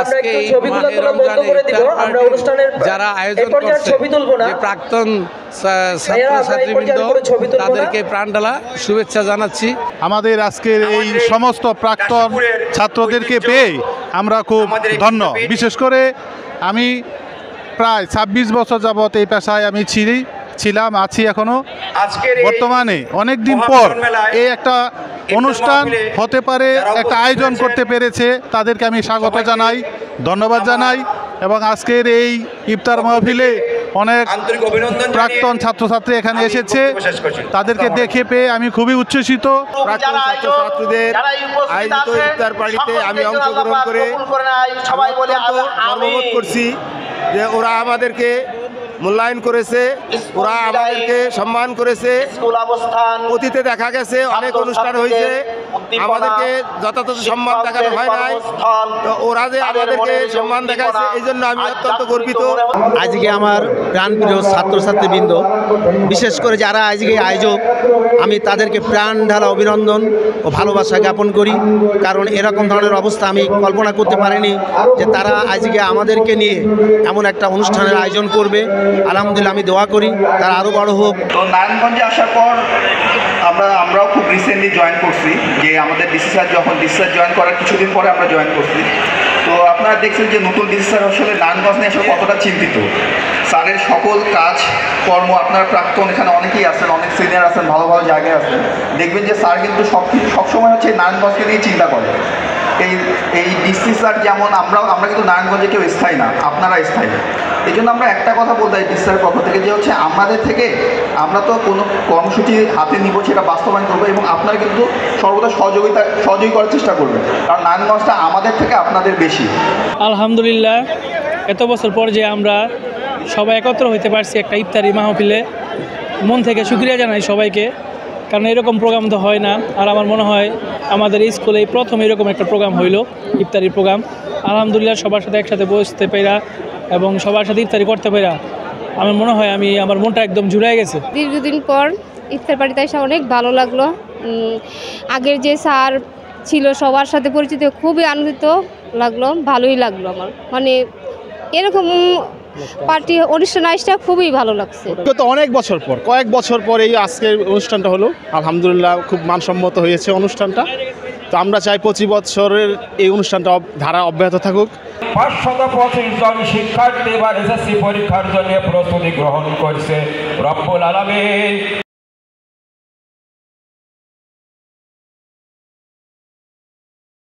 আজকে এই মাহে রমজানে ইফতার পার্টি যারা আয়োজন করছে, যে প্রাক্তন ছাত্রছাত্রীবৃন্দ, তাদেরকে প্রাণঢালা শুভেচ্ছা জানাচ্ছি। আমাদের আজকের এই সমস্ত প্রাক্তন ছাত্রদেরকে পেয়ে আমরা খুব ধন্য। বিশেষ করে আমি প্রায় ২৬ বছর যাবৎ এই পেশায় আমি ছিলাম, আছি এখনো। বর্তমানে অনেক দিন পর এই একটা অনুষ্ঠান হতে পারে, একটা আয়োজন করতে পেরেছে, তাদেরকে আমি স্বাগত জানাই, ধন্যবাদ জানাই। এবং আজকের এই ইফতার মাহফিলে অনেক প্রাক্তন ছাত্রছাত্রী এখানে এসেছে, তাদেরকে দেখে পেয়ে আমি খুবই উচ্ছ্বসিত। প্রাক্তন ছাত্রছাত্রীদের আয়োজিত ইফতার পার্টিতে আমি অংশগ্রহণ করে গর্ববোধ করছি যে ওরা আমাদেরকে মূল্যায়ন করেছে, ওরা আমাদেরকে সম্মান করেছে। অতীতে দেখা গেছে অনেক অনুষ্ঠান হয়েছে, আমাদেরকে যথাযথ সম্মান দেখানো হয় নাই, তো ওরা যে আমাদেরকে সম্মান দেখাচ্ছে এই জন্য আমি অত্যন্ত গর্বিত। আজকে আমার প্রাণপ্রিয় ছাত্রছাত্রীবৃন্দ, বিশেষ করে যারা আজকে আয়োজক, আমি তাদেরকে প্রাণ ঢালা অভিনন্দন ও ভালোবাসা জ্ঞাপন করি। কারণ এরকম ধরনের অবস্থা আমি কল্পনা করতে পারিনি যে তারা আজকে আমাদেরকে নিয়ে এমন একটা অনুষ্ঠানের আয়োজন করবে। আলহামদুলিল্লাহ, আমি দোয়া করি তারা আরও বড় হোক। তো নারায়ণগঞ্জে আসার পর আমরাও খুব রিসেন্টলি জয়েন করছি, যে আমাদের ডিসি স্যার যখন ডিসি স্যার জয়েন করার কিছুদিন পরে আমরা জয়েন করছি। তো আপনারা দেখছেন যে নতুন ডিসি স্যার আসলে নারায়ণগঞ্জ নিয়ে আসলে কতটা চিন্তিত। স্যারের সকল কাজ কর্ম, আপনার প্রাক্তন এখানে অনেকেই আছেন, অনেক সিনিয়র আছেন, ভালো ভালো জায়গায় আছেন, দেখবেন যে স্যার কিন্তু সবসময় হচ্ছে নারায়ণগঞ্জকে নিয়ে চিন্তা করে। এই ডিসি স্যার যেমন আমরা কিন্তু নারায়ণগঞ্জে কেউ স্থায়ী না, আপনারা স্থায়ী। এই জন্য আমরা একটা কথা বলতে চাই ডিসি স্যারের পক্ষ থেকে, যে হচ্ছে আমাদের থেকে আমরা তো কোনো কর্মসূচি হাতে নিব, সেটা বাস্তবায়ন করবো এবং আপনারা কিন্তু সর্বদা সহযোগী করার চেষ্টা করবেন, কারণ নারায়ণগঞ্জটা আমাদের থেকে আপনাদের বেশি। আলহামদুলিল্লাহ, এত বছর পর যে আমরা সবাই একত্র হইতে পারছি একটা ইফতারি মাহফিলে, মন থেকে শুকরিয়া জানাই সবাইকে, কারণ এরকম প্রোগ্রাম তো হয় না। আর আমার মনে হয় আমাদের এই স্কুলে প্রথম এরকম একটা প্রোগ্রাম হইল, ইফতারি প্রোগ্রাম। আলহামদুলিল্লাহ, সবার সাথে একসাথে বসতে পেরা এবং সবার সাথে ইফতারি করতে পেরা আমার মনে হয় আমার মনটা একদম জুড়ে গেছে। দীর্ঘদিন পর ইফতার পার্টিতে এসে অনেক ভালো লাগলো। আগের যে স্যার ছিল সবার সাথে পরিচিত, খুবই আনন্দিত লাগলো, ভালোই লাগলো আমার। মানে এরকম পার্টি অনুষ্ঠান আসতে খুবই ভালো লাগছে। তো অনেক বছর পর, কয়েক বছর পর এই আজকের অনুষ্ঠানটা হলো, আলহামদুলিল্লাহ খুব মানসম্মত হয়েছে অনুষ্ঠানটা। তো আমরা চাই 25 বছরের এই অনুষ্ঠানটা ধারা অব্যাহত থাকুক। 525 জন শিক্ষার্থী এবার এসএসসি পরীক্ষার জন্য প্রস্তুতি গ্রহণ করছে। রব্বুল আলামিন